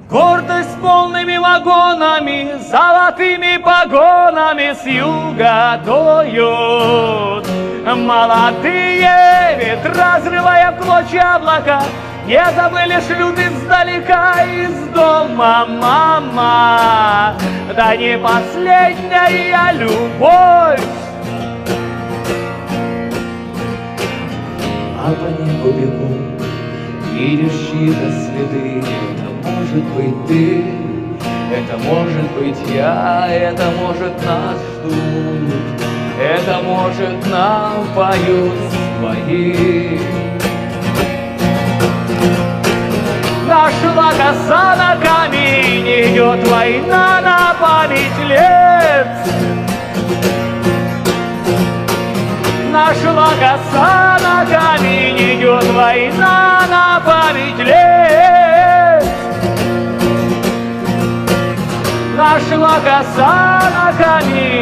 Гордость полными вагонами, золотыми погонами с юга дуют. Молодые ветра, разрывая в клочья облака, не забыли шлют издалека из дома мама. Да не последняя любовь. А по небу бегут, видишь чьи-то следы. Это может быть ты, это может быть я, это может нас ждут, это может нам поют свои. Нашла коса на камень, идет война на память лет. Нашла коса на камень, идет война на память лет. Нашла коса на камень.